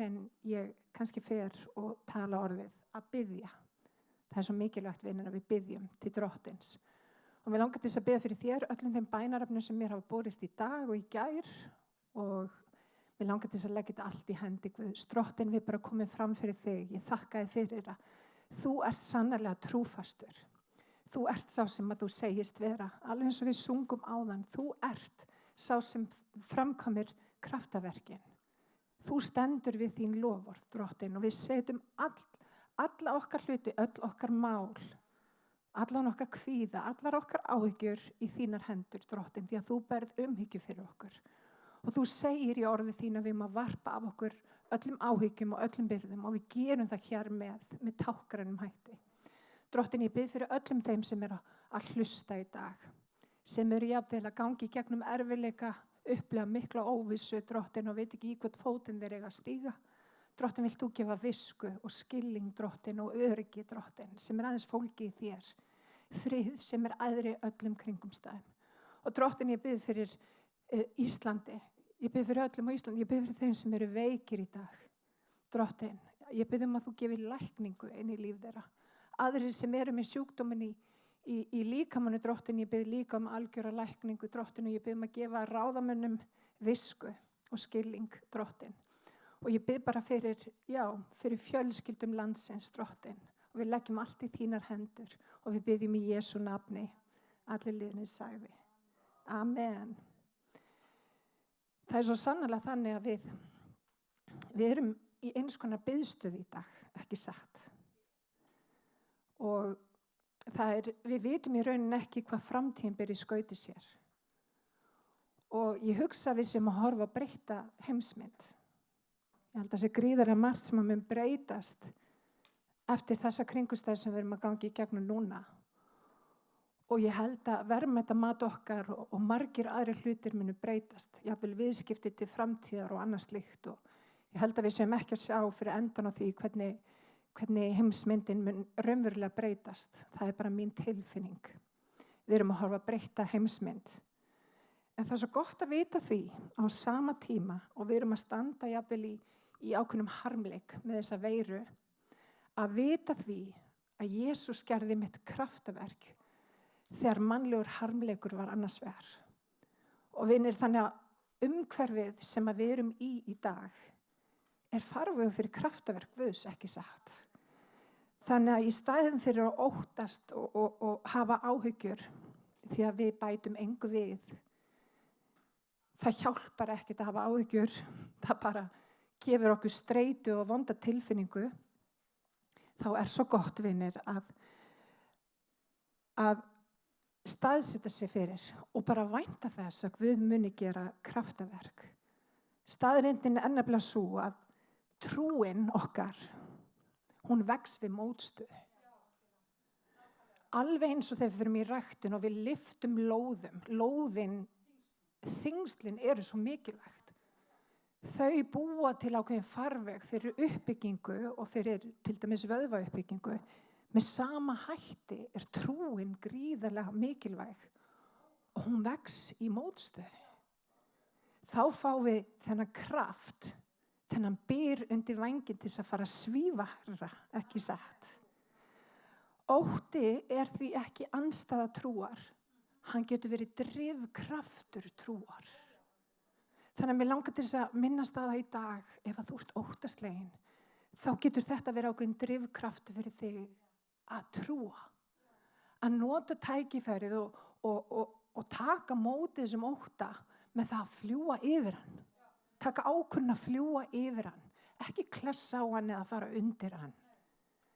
en ég kannski fer og tala orðið að biðja. Það svo mikilvægt vinir að við biðjum til Drottins. Og mér langar til þess að biðja fyrir þér öllum þeim bænarefnum sem mér hafa borist í dag og í gær og mér langar til þess að leggja þetta allt í hendi Guðs. Drottinn, við bara komum fram fyrir þig. Ég þakka þér fyrir að þú ert sannarlega trúfastur. Þú ert sá sem að þú segist vera. Alveg eins og við sungum áðan. Þú ert sá sem framkomir kraftaverkin. Þú stendur við þín loforð, Drottinn, og við setjum alla okkar hluti, öll okkar mál, allan okkar kvíða, allar okkar áhyggjur í þínar hendur, Drottinn, því að þú berð umhyggju fyrir okkur. Og þú segir í orðið þín að við maður varpa af okkur öllum áhyggjum og öllum byrðum og við gerum það hér með tákgrænum hætti. Drottinn, ég bið fyrir öllum þeim sem að hlusta í dag, sem jafnvel að gangi gegnum erfiðleika, upplega mikla óvissu, Drottinn, og veit ekki í hvort fótinn þeir eiga að stíga. Drottinn, vilt þú gefa visku og skilning, Drottinn, og öryggi, Drottinn, sem aðeins fólki í þér. Frið sem æðri öllum kringumstæðum. Og Drottinn, ég bið fyrir Íslandi. Ég bið fyrir öllum á Íslandi. Ég bið fyrir þeim sem veikir í dag. Drottinn, ég bið að þú gefir lækningu inn í líf þeirra. Aðrir sem með sjúkdóminn í líkamannu, Drottinn, ég bið líka algjöra lækningu, Drottinn, og ég bið að gefa ráðamönnum visku og skilning, Drottinn. Og ég bið bara fyrir fjölskyldum landsins, Drottinn, og við leggjum allt í þínar hendur og við biðjum í Jesú nafni, allir liðnir sagði. Amen. Það svo sannarlega þannig að við erum í eins konar biðstöð í dag, ekki satt. Og við vitum í rauninni ekki hvað framtíðin ber í skauti sér. Og ég hugsa við sem að horfa að breyta heimsmynd. Ég held að það sé gríðarlega margt sem að mun breytast eftir þessa kringustæði sem við erum að gangi í gegnum núna. Og ég held að verðmætamat okkar og margir aðri hlutir munu breytast. Jafnvel viðskipti til framtíðar og annað slíkt. Og ég held að við séum ekki að sjá fyrir endan á því hvernig heimsmyndin mun raunverulega breytast. Það bara mín tilfinning. Við erum að horfa að breyta heimsmynd. En það svo gott að vita því á sama tíma og við erum að standa jafnvel í ákveðnum harmleik með þessa veiru, að vita því að Jesús gerði mitt kraftaverk þegar mannlegur harmleikur var annars vegar. Og vinir, þannig að umhverfið sem að við erum í dag farvegur fyrir kraftaverk Guðs, ekki satt. Þannig að í staðinn fyrir að óttast og hafa áhyggjur því að við bætum engu við, það hjálpar ekkert að hafa áhyggjur, það bara gefur okkur streitu og vonda tilfinningu, þá svo gott, vinir, að staðsetja sig fyrir og bara vænta þess að Guð muni gera kraftaverk. Staðreyndin nefnilega svo að trúin okkar, hún vex við mótstöðu. Alveg eins og þegar við fyrir í ræktin og við lyftum lóðin, þingslin eru svo mikilvægt. Þau búa til ákveðin farveg fyrir uppbyggingu og fyrir til dæmis vöðvauppbyggingu. Með sama hætti trúin gríðarlega mikilvæg og hún vex í mótstöðu. Þá fáum við þennan kraft, þennan byr undir vænginn til þess að fara að svífa herra, ekki satt. Ótti því ekki andstæða trúar. Hann getur verið drifkraftur trúar. Þannig að mér langar til þess að minnast að það í dag, ef að þú ert óttaslegin, þá getur þetta verið ákveðin drifkraftur fyrir þig að trúa. Að nota tækifærið og taka mótið þessum ótta með það að fljúga yfir hann. Taka ákvörðun að fljúga yfir hann. Ekki klessa á hann eða fara undir hann.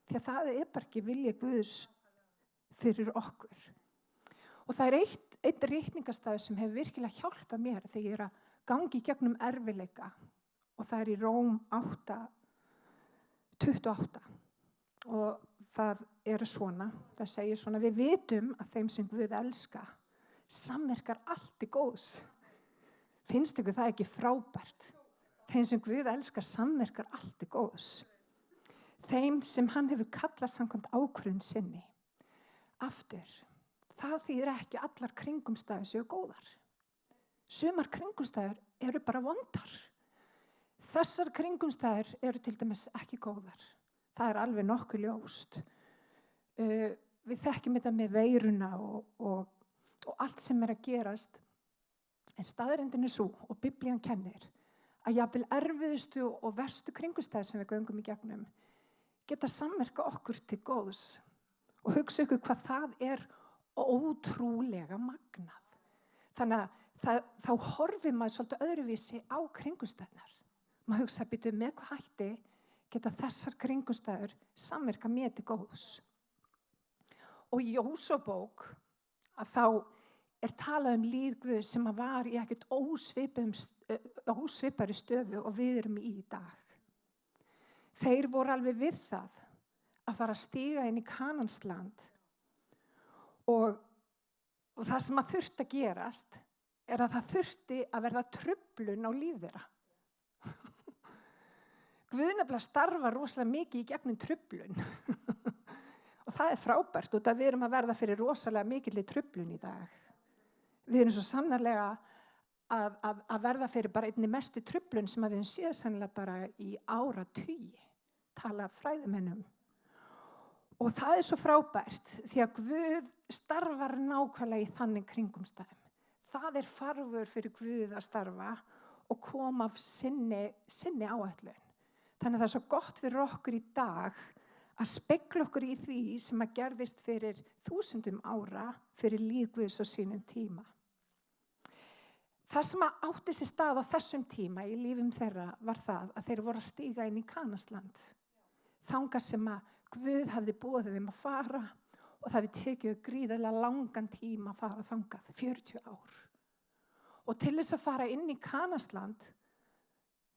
Því að það bara ekki vilji Guðs fyrir okkur. Og það einn reikningastæður sem hefur virkilega hjálpað mér þegar ég að gangi í gegnum erfiðleika. Og það í Róm 8:28. Og það svona, það segir svona, við vitum að þeim sem Guð elska, samverkar allt til góðs. Finnst ykkur það ekki frábært? Þeim sem Guð elska, samverkar allt til góðs. Þeim sem hann hefur kallað samkvæmt ákvörðun sinni. Aftur, það þýðir ekki allar kringumstæður séu góðar. Sumar kringumstæður eru bara vondar. Þessar kringumstæður eru til dæmis ekki góðar. Það alveg nokkuð ljóst. Við þekkjum þetta með veiruna og allt sem að gerast. En staðreyndin svo og Biblían kennir að jafnvel erfiðustu og verstu kringumstæður sem við göngum í gegnum geta samverka okkur til góðs. Og hugsa ykkur hvað það ótrúlega magnað. Þannig að þá horfir maður svolítið öðruvísi á kringumstæðnar. Maður hugsa býtu með hvað hætti geta þessar kringumstæður samverka mér til góðs. Og í Jósúabók að þá talað líð Guðs sem var í ekkert ósvipari stöðu og við erum í dag. Þeir voru alveg við það að fara að stíga inn í Kanansland og það sem að þurfti að gerast að það þurfti að verða truflun á líf þeirra. Guð nefnilega starfar rosalega mikið í gegnum truflun og það frábært og við erum að verða fyrir rosalega mikilli truflun í dag. Við erum svo sannarlega að verða fyrir bara einni mestu truflun sem við höfum séð sannlega bara í áratugi, tala fræðimennum. Og það svo frábært því að Guð starfar nákvæmlega í þannig kringumstæðum. Það farfur fyrir Guð að starfa og koma af sinni áætlun. Þannig að það svo gott fyrir okkur í dag að spegla okkur í því sem að gerðist fyrir 1000 ára fyrir líf Guðs á sínum tíma. Það sem að átti sér stað á þessum tíma í lífum þeirra var það að þeir voru að stíga inn í Kanansland. Þangað sem að Guð hafði boðið þeim að fara og það við tekið gríðarlega langan tíma að fara þangað, 40 ár. Og til þess að fara inn í Kanansland,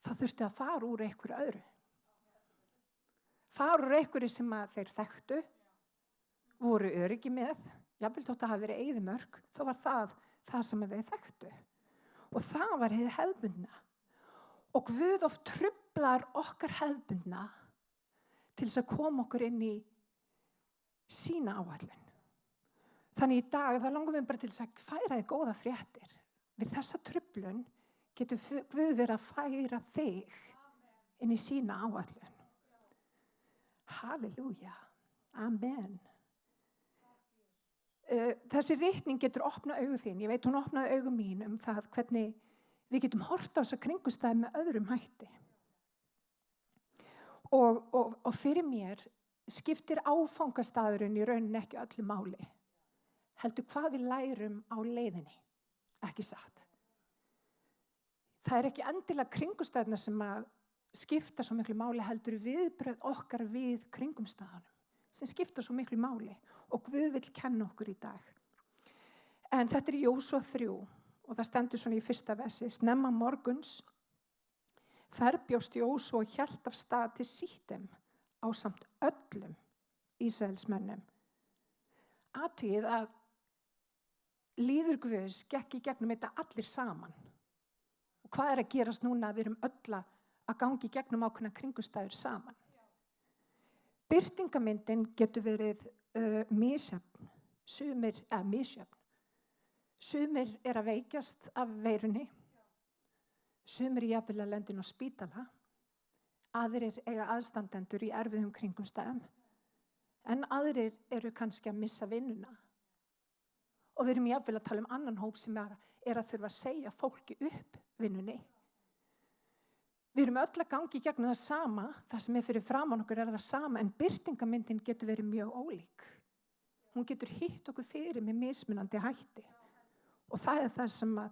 það þurfti að fara úr einhverju öðru. Fara úr einhverju sem að þeir þekktu, voru öryggi með, jafnvel þótt að hafa verið eyðimörk, þá var það sem þeir þekktu. Og það var hið hefðbundna. Og Guð oft truflar okkar hefðbundna til þess að koma okkur inn í sína áætlun. Þannig í dag þá langar við bara til þess að færa þig góða fréttir. Við þessa truflun getur Guð verið að færa þig inn í sína áætlun. Halleluja. Amen. Þessi ritning getur opnað augu þín. Ég veit hún opnaði augu mín það hvernig við getum hort á þessa kringumstæði með öðrum hætti. Og fyrir mér skiptir áfangastaðurinn í rauninni ekki öllu máli. Heldur hvað við lærum á leiðinni. Ekki satt. Það ekki endilega kringumstæðina sem að skipta svo miklu máli heldur viðbrögð okkar við kringumstæðunum sem skipta svo miklu máli og Guð vill kenna okkur í dag. En þetta í Jósúa 3 og það stendur svona í fyrsta versi. Snemma morguns bjóst Jósúa og hélt af stað til Síttim ásamt öllum Ísraelsmönnum. Athugið að líður Guðs gekk í gegnum þetta allir saman. Og hvað að gerast núna að við erum öll að gangi gegnum ákveðna kringumstæður saman? Birtingamyndin getur verið misjöfn. Sumir að veikjast af veirunni. Sumir jafnvel að lenda inn á spítala. Aðrir eiga aðstandendur í erfiðum kringumstæðum. En aðrir eru kannski að missa vinnuna. Og við erum jafnvel að tala annan hóp sem að þurfa að segja fólki upp vinnunni. Við erum öll að gangi gegnum það sama, það sem fyrir framan okkur það sama, en birtingamyndin getur verið mjög ólík. Hún getur hitt okkur fyrir með mismunandi hætti. Og það það sem að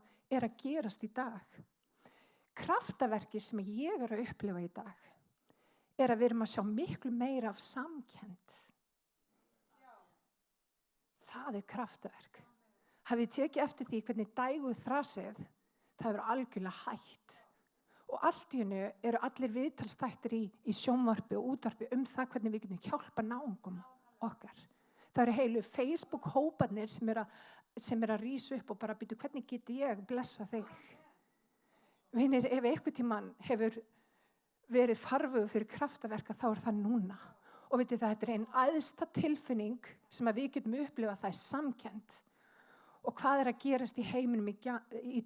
gerast í dag. Kraftaverki sem ég að upplifa í dag að við erum að sjá miklu meira af samkennd. Það kraftaverk. Hafið tekið eftir því hvernig dæguð þrasið, það algjörlega hætt. Og allt í hennu eru allir viðtalsþættir í sjónvarpi og útvarpi það hvernig við getum hjálpa náungum okkar. Það eru heilu Facebook-hóparnir sem að rísa upp og bara býtu hvernig get ég blessa þig. Vinir, ef einhvern tímann hefur verið farvegur fyrir kraftaverka þá það núna. Og vitið það, þetta einn æðsta tilfinning sem að við getum upplifað, það samkennd. Og hvað að gerast í heiminum í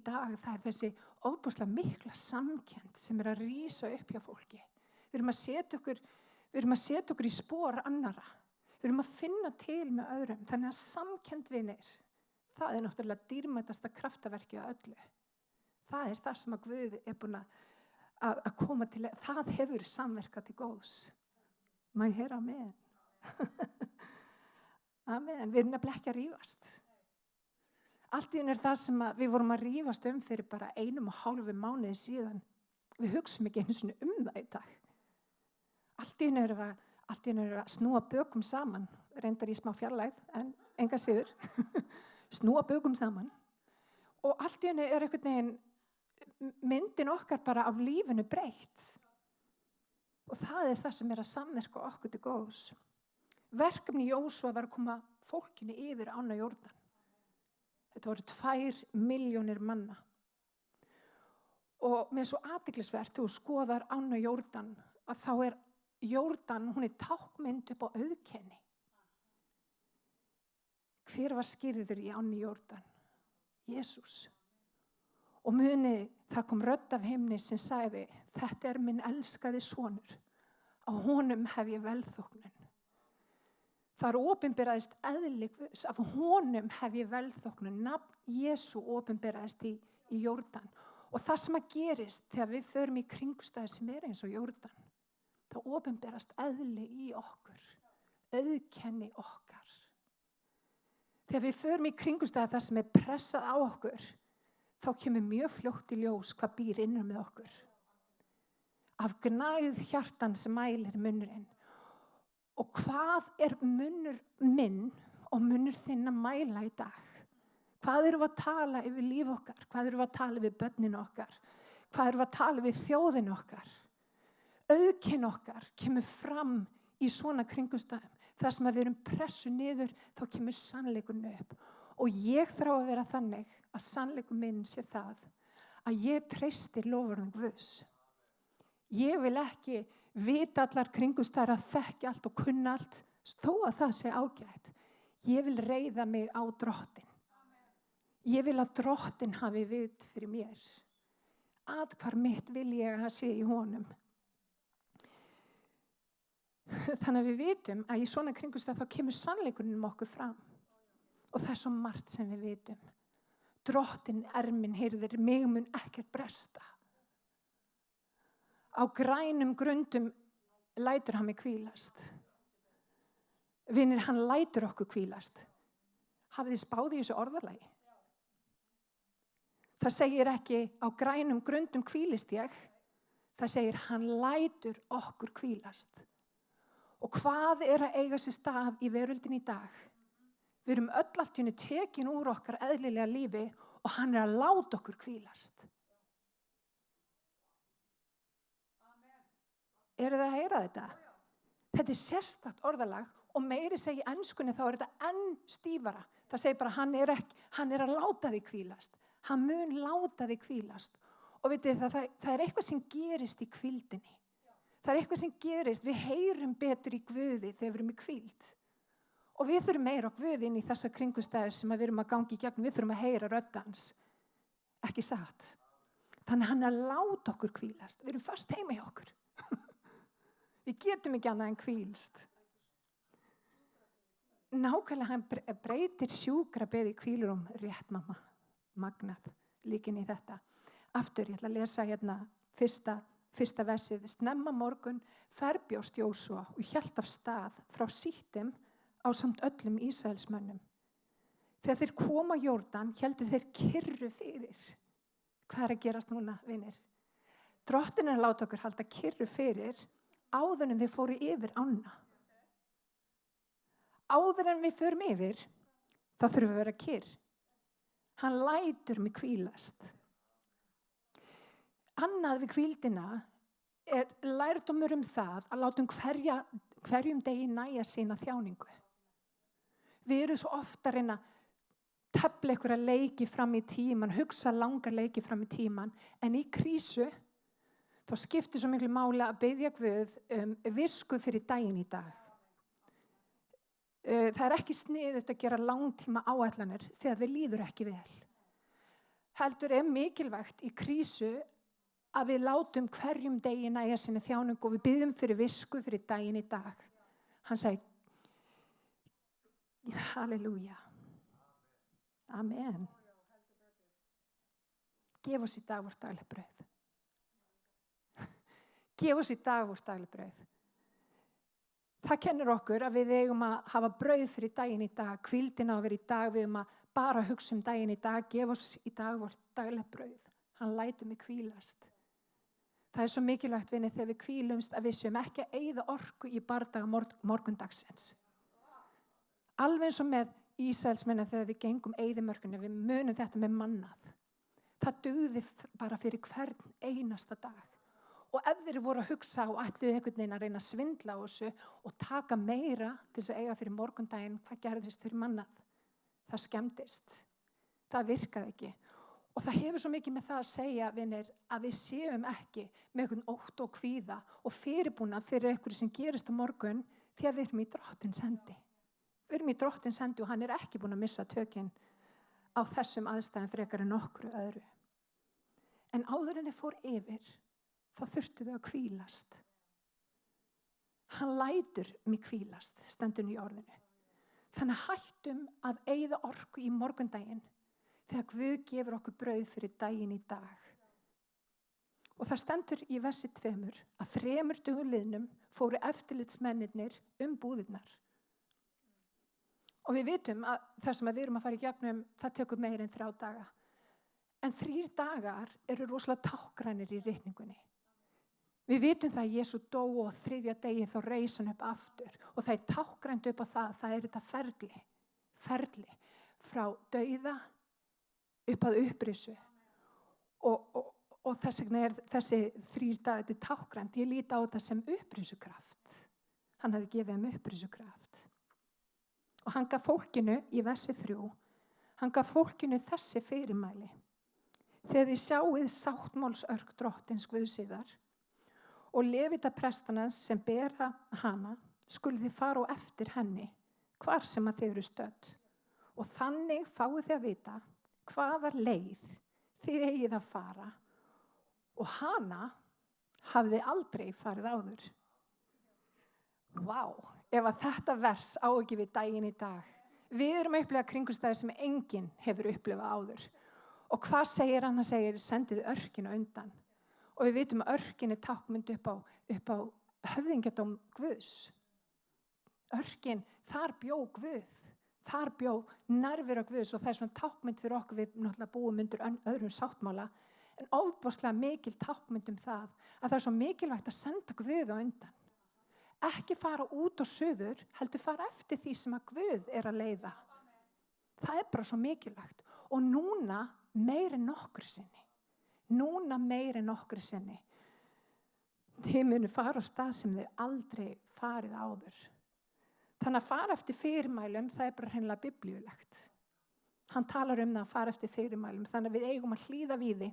dag, það þessi ofboðslega mikla samkennd sem að rísa upp hjá fólki. Við erum að setja okkur í spor annara. Við erum að finna til með öðrum. Þannig að samkennd vinir, það náttúrulega dýrmætasta kraftaverkið á öllu. Það það sem að Guð búin að koma til. Það hefur samverkað til góðs. Má ég heyra amen? Amen. Við erum nefnilega ekki að rífast. Allt í einu það sem við vorum að rífast fyrir bara 1,5 mánuði síðan. Við hugsum ekki einu sinni það í dag. Allt í einu erum við að snúa bökum saman. Reyndar í smá fjarlægð, en enga síður. Snúa bökum saman. Og allt í einu einhvern veginn myndin okkar bara af lífinu breytt. Og það það sem að samverka okkur til góðs. Verkefni Jósúa var að koma fólkinu yfir ána Jórdan. Þetta voru 2 milljónir manna. Og með svo athyglisvert þegar þú skoðar ána Jórdan, að þá Jórdan, hún tákmynd upp á auðkenni. Hver var skírður í ánni Jórdan? Jesús. Og muni, það kom rödd af himni sem sagði, þetta minn elskaði sonur, á honum hef ég velþóknun. Það opinberaðist eðli Guðs, af honum hef ég velþóknun. Nafn Jesú opinberaðist í Jórdan. Og það sem að gerist þegar við förum í kringustæði sem eins og Jórdan, það opinberast eðli í okkur, auðkenni okkar. Þegar við förum í kringustæði það sem pressað á okkur, þá kemur mjög fljótt í ljós hvað býr innan með okkur. Af gnægð hjartans mælir munnurinn. Og hvað munnur minn og munnur þinn að mæla í dag? Hvað erum við að tala yfir líf okkar? Hvað erum við að tala yfir börnin okkar? Hvað erum við að tala yfir þjóðin okkar? Auðkenn okkar kemur fram í svona kringumstæðum. Það sem við erum pressu niður, þá kemur sannleikurinn upp. Og ég þrá að vera þannig að sannleikur minn sé það að ég treysti loforðum Guðs. Ég vil ekki vita allar kringumstæður að þekki allt og kunna allt, þó að það sé ágætt. Ég vil reiða mig á Drottinn. Ég vil að Drottinn hafi vit fyrir mér. Athvarf mitt vil ég að sé í honum. Þannig að við vitum að í svona kringumstæður þá kemur sannleikurinn okkur fram. Og það svo margt sem við vitum. Drottinn minn, heyrðir, mig mun ekkert bresta. Á grænum grundum lætur hann mig hvílast. Vinir, hann lætur okkur hvílast. Hafið þið spáð í þessu orðalagi? Það segir ekki á grænum grundum hvílist ég. Það segir hann lætur okkur hvílast. Og hvað að eiga sér stað í veröldin í dag? Við erum öll allt í einu tekin úr okkar eðlilega lífi og hann að láta okkur hvílast. Eru þið að heyra þetta? Þetta sérstakt orðalag og meiri segja í enskunni þá þetta enn stífara. Það segir bara hann að láta þig hvílast. Hann mun láta þig hvílast. Og vitið það eitthvað sem gerist í hvíldinni. Það eitthvað sem gerist, við heyrum betur í Guði þegar við erum í hvíld. Og við þurfum meira á Guði inn í þessa kringumstæður sem við erum að gangi í gegnum. Við þurfum að heyra rödd hans. Ekki satt. Þannig hann að láta okkur hvílast. Við erum föst heima hjá okkur. Við getum ekki annað en hvílst. Nákvæmlega hann breytir sjúkrabeð í hvílurum. Rétt mamma, magnað, líkin í þetta. Aftur, ég ætla að lesa hérna fyrsta versið. Snemma morgun ferbjóst Jósúa og hélt af stað frá Síttim á samt öllum Ísraelsmönnum. Þegar þeir koma Jórdan, héldu þeir kyrru fyrir. Hvað að gerast núna, vinir? Drottinn að láta okkur halda kyrru fyrir áður en þeir fóru yfir ána. Áður en við förum yfir, þá þurfum við að vera kyrr. Hann lætur mig hvílast. Annað við hvíldina lærdómur það að látum hverjum degi næja sína þjáningu. Við erum svo ofta að reyna að tefla einhverja leiki fram í tíman, hugsa langar leiki fram í tíman, en í krísu þá skiptir svo miklu máli að biðja Guð visku fyrir daginn í dag. Það ekki sniðugt að gera langtíma áætlanir þegar þið líður ekki vel. heldur mikilvægt í krísu að við látum hverjum degi nægja sinni þjáningu og við biðjum fyrir visku fyrir daginn í dag. Hann sagði, halleluja, amen. Gef oss í dag vårt daglega brauð. Gef oss í dag vårt daglega brauð. Það kennir okkur að við eigum að hafa brauð fyrir daginn í dag, hvíldina á að vera í dag, við eigum að bara hugsa daginn í dag, gef oss í dag vårt daglega brauð. Hann lætur mig hvílast. Það svo mikilvægt vinni þegar við hvílumst að við séum ekki að eyða orku í bardaga morgundagsins. Alveg eins og með Ísraelsmenn þegar við gengum eyðimörkunni, við munum þetta með mannað. Það dugði bara fyrir hvern einasta dag. Og ef þeir voru að hugsa og ætluðu einhvern veginn að reyna að svindla á þessu og taka meira til þess að eiga fyrir morgundaginn, hvað gerðist fyrir mannað? Það skemmtist. Það virkaði ekki. Og það hefur svo mikið með það að segja, vinir, að við séum ekki með einhvern ótt og kvíða og fyrirbúna fyrir einhverju sem gerist á morgun því að við erum í Drottins hendi. Við erum í Drottins hendi og hann ekki búin að missa tökin á þessum aðstæðum frekar en nokkru öðru. En áður en þið fór yfir, þá þurftu þau að hvílast. Hann lætur mig hvílast, stendur í orðinu. Þannig hættum að eyða orku í morgundaginn þegar Guð gefur okkur brauð fyrir daginn í dag. Og það stendur í versi 2 að 3 dögum liðnum fóru eftirlitsmennirnir búðirnar. Og við vitum að það sem við erum að fara í gegnum, það tekur meira en 3 daga. En 3 dagar eru rosalega tákgrænir í ritningunni. Við vitum það að Jesú dó og 3. degi þá reis hann upp aftur. Og það tákgrænt upp á það þetta ferli frá dauða upp að upprisu. Og þess vegna þessi 3 dagar, þetta tákgrænt, ég líti á þetta sem upprisukraft. Hann hafi gefið þeim upprisukraft. Og hann gaf fólkinu, í versi 3, hann gaf fólkinu þessi fyrirmæli. Þegar þið sjáið sáttmálsörk Drottins Guðsíðar og levita prestana sem bera hana, skulu þið fara á eftir henni, hvar sem að þið eru stödd. Og þannig fáið þið að vita hvaða leið þið eigið að fara og hana hafði aldrei farið áður. Vá, ef að þetta vers á ekki við daginn í dag. Við erum að upplifa kringumstæður sem enginn hefur upplifað áður. Og hvað segir hann? Hann segir, sendið örkina undan. Og við vitum að örkin tákmynd upp á höfðingjadóm Guðs. Örkin, þar bjó Guð. Þar bjó nærvera Guðs og það svona tákmynd fyrir okkur, við náttúrulega búum undir öðrum sáttmála, en ofboðslega mikil tákmynd það að það svo mikilvægt að senda Guð á undan. Ekki fara út og suður, heldur fara eftir því sem að Guð að leiða. Það bara svo mikilvægt. Og núna meir en nokkru sinni. Þið munu fara á stað sem þið aldrei farið áður. Þannig að fara eftir fyrirmælum, það bara hreinlega biblíulegt. Hann talar það að fara eftir fyrirmælum, þannig að við eigum að hlýða við því.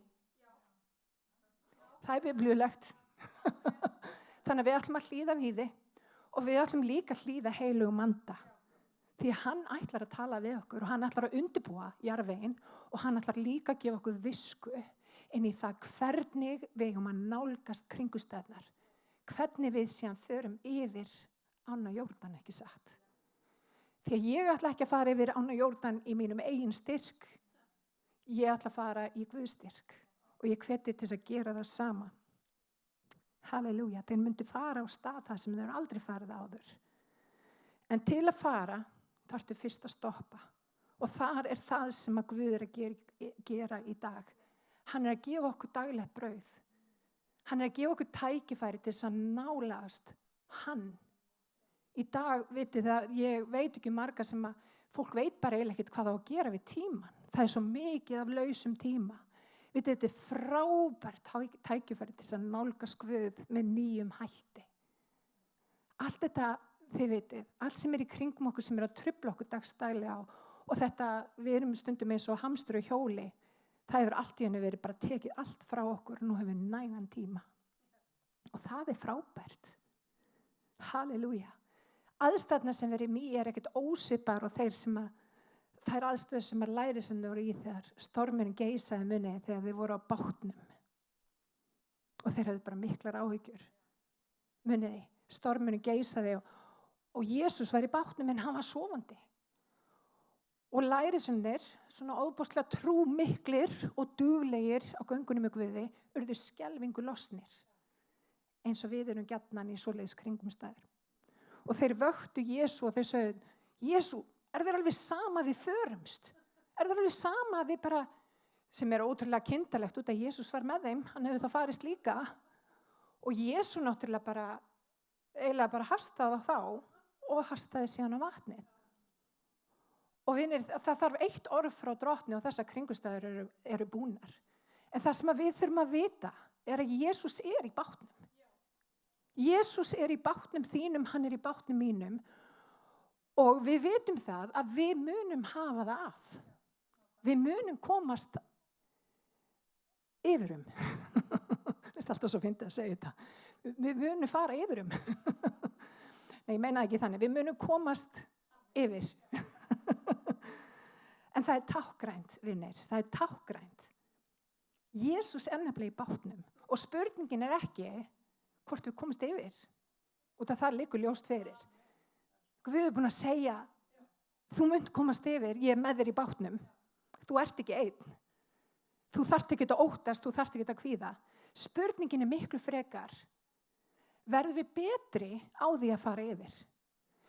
Það biblíulegt. Þannig að við ætlum að hlýða við því og við ætlum líka að hlýða heilugum anda. Því að hann ætlar að tala við okkur og hann ætlar að undirbúa jarðveginn og hann ætlar líka að gefa okkur visku inn í það hvernig við eigum að nálgast kringumstæðurnar. Hvernig við síðan förum yfir ána Jórdan, ekki satt. Því að ég ætla ekki að fara yfir ána Jórdan í mínum eigin styrk. Ég ætla að fara í Guðs styrk og ég hveti til þess að gera það sama. Halleluja, þeir myndu fara á stað það sem þeir aldrei farið áður. En til að fara þarftu fyrst að stoppa og þar það sem að Guð að gera í dag. Hann að gefa okkur daglegt brauð. Hann að gefa okkur tækifæri til þess að nálagast hann. Í dag, vitið það, ég veit ekki marga sem að fólk veit bara eiginlega ekkert hvað á að gera við tíman. Það svo mikið af lausum tíma. Vitið, þetta frábært tækifæri til þess að nálgast Guð með nýjum hætti. Allt þetta, þið vitið, allt sem í kringum okkur sem að trufla okkur dagstælega og þetta, við erum stundum eins og hamstur og hjóli, það hefur allt í henni verið bara tekið allt frá okkur og nú hefur við nægan tíma. Og það frábært. Halleluja. Aðstæðna sem verið mér ekkert ósvipar og þeir sem að þær aðstöður sem að lærisveinarnir voru í þegar stormurinn geisaði munið þegar þeir voru á bátnum. Og þeir höfðu bara miklar áhyggjur. Muniði, stormurinn geisaði og Jesús var í bátnum en hann var sofandi. Og lærisveinarnir, svona óbúslega trúmiklir og duglegir á göngunum með Guði, urðu skelfingu lostnir. Eins og við erum gjarnan í svoleiðis kringumstæður. Og þeir vöktu Jesú og þeir sögðu, Jesú, er þér alveg sama við förumst? Er þér alveg sama við bara, sem er ótrúlega kindalegt út að Jesús var með þeim, hann hefur þá farist líka. Og Jesú náttúrulega eiginlega bara hastaði á þá og hastaði síðan á vatnið. Og vinir, það þarf eitt orð frá drottni og þessar kringumstæður eru búnar. En það sem við þurfum að vita er að Jesús er í bátnum. Jesús er í bátnum þínum, hann er í bátnum mínum. Og við vitum það að við munum hafa það af. Við munum komast yfirum. Það er alltaf svo fyndið að segja þetta. Við munum fara yfirum. Nei, ég meina ekki þannig. Við munum komast yfir. En það er tákgrænt, vinir. Það er tákgrænt. Jesús er nefnilega í bátnum. Og spurningin er ekki hvort við komast yfir. Út af það liggur ljóst fyrir. Guð er búin að segja, þú munt komast yfir, ég er með þér í bátnum. Þú ert ekki einn. Þú þarft ekki að óttast, þú þarft ekki að kvíða. Spurningin er miklu frekar. Verðum við betri á því að fara yfir?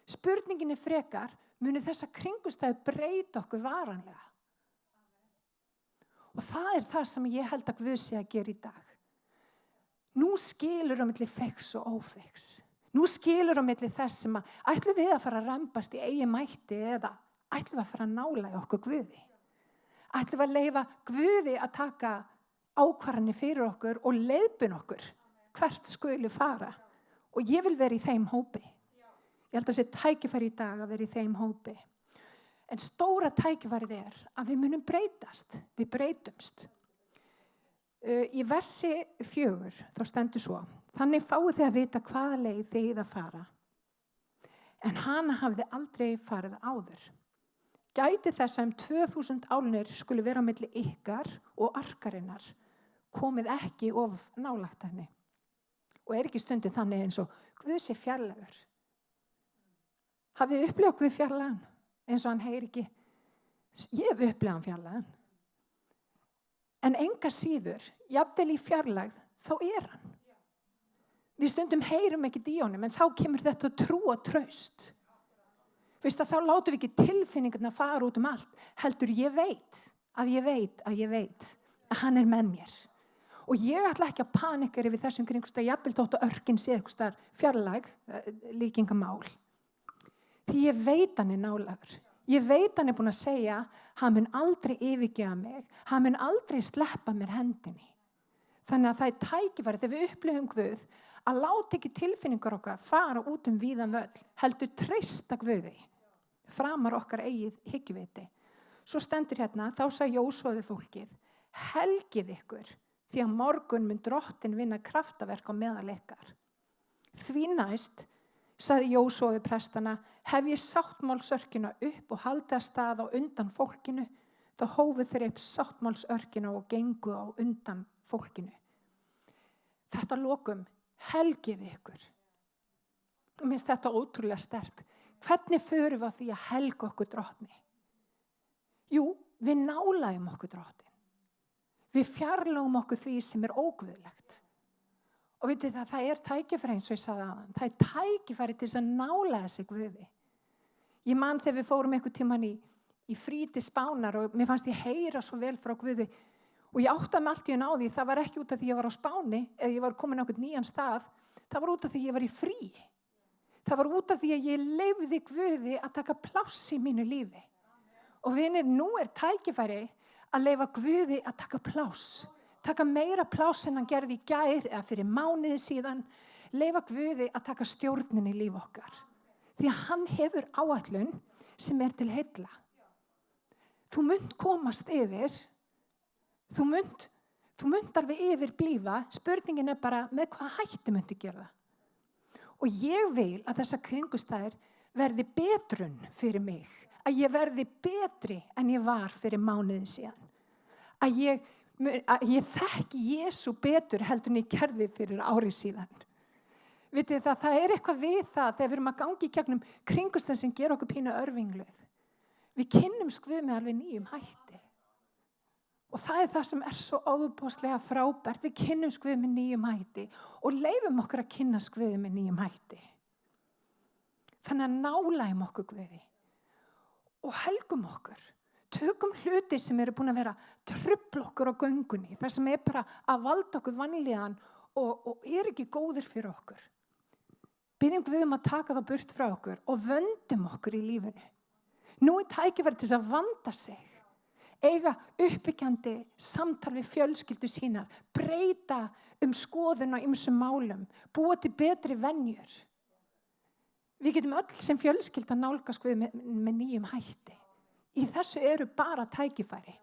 Spurningin er frekar, muni þessa kringumstæður breyta okkur varanlega. Og það er það sem ég held að Guð sé að gera í dag. Nú skilur á milli feigs og ófeigs. Nú skilur á milli þess sem að ætlum við að fara að rembast í eigin mætti eða ætlum við að fara að nála í okkur Guði. Ætlum við að leyfa Guði að taka ákvarðanir fyrir okkur og leiðbuna okkur hvert skuli fara. Og ég vil vera í þeim hópi. Ég held að það sé tækifæri í dag að vera í þeim hópi. En stóra tækifærið er að við munum breytast. Við breytumst. Í versi 4 þá stendur svo. Þannig fáið þið að vita hvaða leið þið eigið að fara. En hana hafði aldrei farið áður. Gæti þess að 2000 álnir skuli vera á milli ykkar og arkarinnar. Komið ekki of nálægt henni. Og er ekki stundum þannig eins og Guð sé fjarlægur. Hafið þið upplifað Guð fjarlægan? Eins og hann heyri ekki. Ég hef upplifað hann fjarlægan. En enga síður, jafnvel í fjarlægð, þá er hann. Við stundum heyrum ekki í honum, en þá kemur þetta trú og traust. Vist að þá látum við ekki tilfinningarna fara út allt. Heldur ég veit að hann er með mér. Og ég ætla ekki að panika yfir þessum kringumstæðum, jafnvel þótt að örkin sé eitthvað fjarlægð, líkingamál. Því ég veit hann er nálægur. Ég veit hann er búin að segja, hann mun aldrei yfirgefa mig, hann mun aldrei sleppa mér hendinni. Þannig að það er tækifæri þegar við upplifum Guð að láta ekki tilfinningar okkar fara út víðan völl, heldur treysta Guði, framar okkar eigið hyggjuviti. Svo stendur hérna, þá sagði Jósúa við fólkið, helgið ykkur, því að morgun mun drottin vinna kraftaverk á meðal ykkar. Því næst sagði Jósúa við prestana, hef ég sáttmálsörkina upp og haldið að stað á undan fólkinu, þá hófu þeir upp sáttmálsörkina og gengu á undan fólkinu. Þetta lokum, helgið ykkur. Mér finnst þetta ótrúlega sterkt. Hvernig förum við á því að helga okkur drottni? Jú, við nálægjum okkur drottin. Við fjarlægum okkur því sem er óguðlegt. Og vitið það er tækifæri eins og ég sagði áðan. Það er tækifæri til þess að nálæga sig Guði. Ég man þegar við fórum einhvern tímann í frí til Spánar og mér fannst ég heyra svo vel frá Guði. Og ég áttaði mig allt í einu á því, það var ekki út af því ég var á Spáni eða ég var komin á einhvern nýjan stað. Það var út af því ég var í frí. Það var út af því að ég leyfði Guði að taka pláss í mínu lífi. Og vinir, nú er tækifæri að leyfa Guði að taka pláss. Taka meira pláss en hann gerði í gær eða fyrir mánuði síðan. Leyfa Guði að taka stjórnin í líf okkar. Því að hann hefur áætlun sem er til heilla. Þú munt komast yfir. Þú munt alveg yfir blífa. Spurningin er bara með hvað hætti muntu gera það. Og ég vil að þessa kringustæður verði betrun fyrir mig. að ég verði betri en ég var fyrir mánuði síðan. Að ég þekki Jesú betur heldur en ég gerði fyrir ári síðan. Vitið það er eitthvað við það þegar við erum að gangi í gegnum kringumstæður sem gera okkur pínu örvingluð. Við kynnumst Guð með alveg nýjum hætti. Og það er það sem er svo ofboðslega frábært. Við kynnumst Guð með nýjum hætti og leyfum okkur að kynnast Guð með nýjum hætti. Þannig að nálægjum okkur Guði og helgum okkur. Tökum hluti sem eru búin að vera trufla okkur á göngunni. Það sem er bara að valda okkur vanlíðan og er ekki góðir fyrir okkur. Biðjum Guð að taka það burt frá okkur og vöndum okkur í lífinu. Nú er tækifæri til að vanda sig. Eiga uppbyggjandi samtal við fjölskyldu sínar. Breyta skoðun á ýmsum málum. Búa til betri venjur. Við getum öll sem fjölskylda nálgast Guð með nýjum hætti. Í þessu eru bara tækifæri.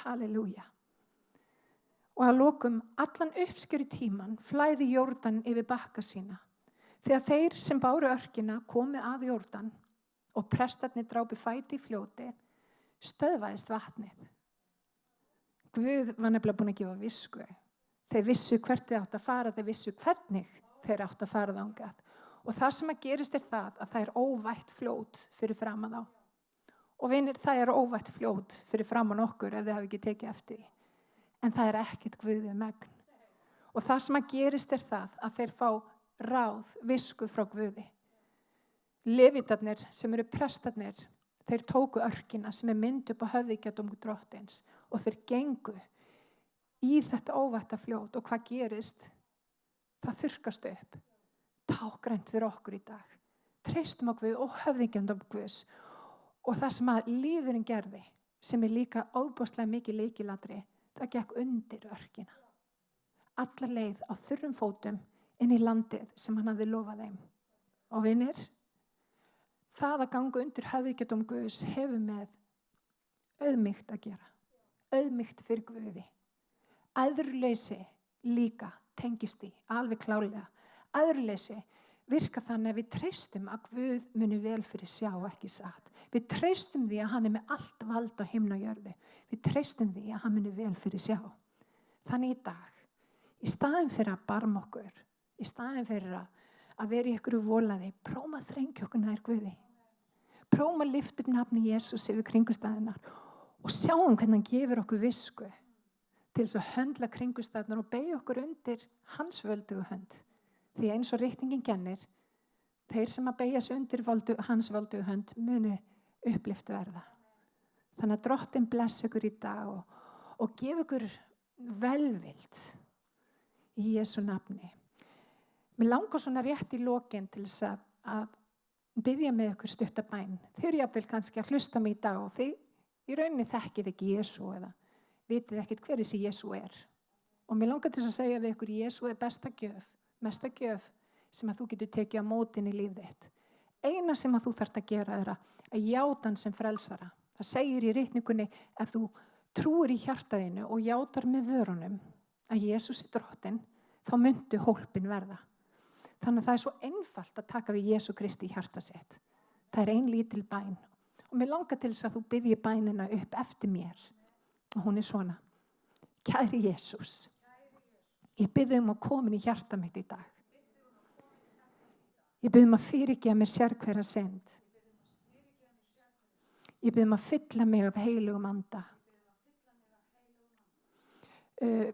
Halleluja. Og að lokum allan uppskjöru tíman flæði Jórdan yfir bakka sína. Þegar þeir sem báru örkina komu að Jórdan og prestarnir drápu fæti í fljóti, stöðvaðist vatnið. Guð var nefnilega búin að gefa visku. Þeir vissu hvert þeir átt að fara, þeir vissu hvernig þeir átt að fara þangað. Og það sem að gerist er það að það er óvætt fljót fyrir framan þá. Og vinir, það er óvætt fljót fyrir framan okkur ef þið hafi ekki tekið eftir því. En það er ekkert Guð megn. Og það sem að gerist er það að þeir fá ráð, visku frá Guði. Levítarnir sem eru prestarnir, þeir tóku örkina sem er mynd upp á höfðingjarðdóm Drottins og þeir gengu í þetta óvætta fljót og hvað gerist? Það þurrkast upp. Tákgrænt fyrir okkur í dag. Treystum á Guð og höfðingjarðdóm Guðs og það sem að líðurinn gerði, sem er líka ofboðslega mikið lykilatriði, það gekk undir örkina. Alla leið á þurrum fótum inn í landið sem hann hafði lofað þeim. Og vinir, það að ganga undir höfðingjarðdóm Guðs hefur með auðmýkt að gera. Auðmýkt fyrir Guði. Æðruleysi líka tengist í, alveg klálega. Æðruleysi virka þannig að við treystum að Guð muni vel fyrir sjá, ekki satt. Við treystum því að hann er með allt vald á himni og jörðu. Við treystum því að hann muni vel fyrir sjá. Þannig í dag, í staðin fyrir að barma okkur, í staðin fyrir að vera í ykkur volaði, prófum að þrengja okkur nær Guði. Prófum að lyfta upp nafni Jesús yfir kringumstæðurnar og sjáum hvernig hann gefur okkur visku til þess að höndla kringumstæðurnar og beygja okkur undir hans völdugu hönd. Því eins og riktningin kennir, þeir sem að beygja sig undir hans völdugu hönd muni upplift verða. Þannig að Drottinn bless ykkur í dag og gef ykkur velvild í Jesú nafni. Mér langar svona rétt í lokin til þess að biðja með ykkur stuttabæn. Þið eru jafnvel kannski að hlusta mig í dag og þið í rauninni þekkið ekki Jesú eða vitið ekkert hver þessi Jesú er. Og mér langar til að segja við ykkur, Jesú er besta gjöf, mesta gjöf sem að þú getur tekið á mótin í líf þitt. Eina sem að þú þarft að gera er að játa hann sem frelsara. Það segir í ritningunni ef þú trúir í hjartaðinu og játar með vörunum að Jesús er Drottinn, þá myndu hólpin verða. Þannig að það er svo einfalt að taka við Jesú Kristi í hjarta sitt. Það er ein lítil bæn. Og mér langar til þess að þú biðji bænina upp eftir mér. Og hún er svona. Kæri Jesús, ég biðji að koma í hjarta mitt í dag. Ég biðji að fyrirgefa mér sérhverja synd. Ég biðji að fylla mig af heilugum anda.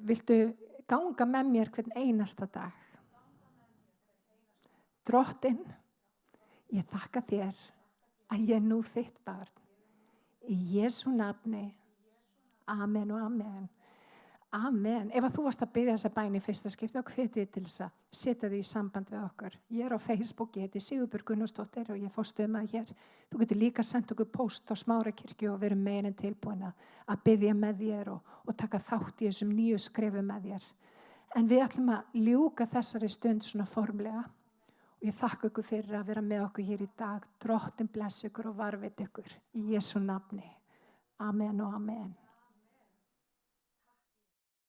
Viltu ganga með mér hvern einasta dag? Drottinn, ég þakka þér að ég er nú þitt barn. Í Jesú nafni. Amen og amen. Amen. Ef að þú varst að biðja þessa bæn í fyrsta skipti og hvetið til þess að setja þig í samband við okkur. Ég er á Facebook, ég heiti Sigurbjörg Gunnarsdóttir og ég fór stöðmað hér. Þú getur líka sendt okkur post á Smárarkirkju og verið meir en tilbúin að biðja með þér og taka þátt í þessum nýju skrefum með þér. En við ætlum að ljúka þessari stund svona formlega. Og ég þakka ykkur fyrir að vera með okkur hér í dag. Drottinn bless ykkur og varveit ykkur í Jesú nafni. Amen og amen.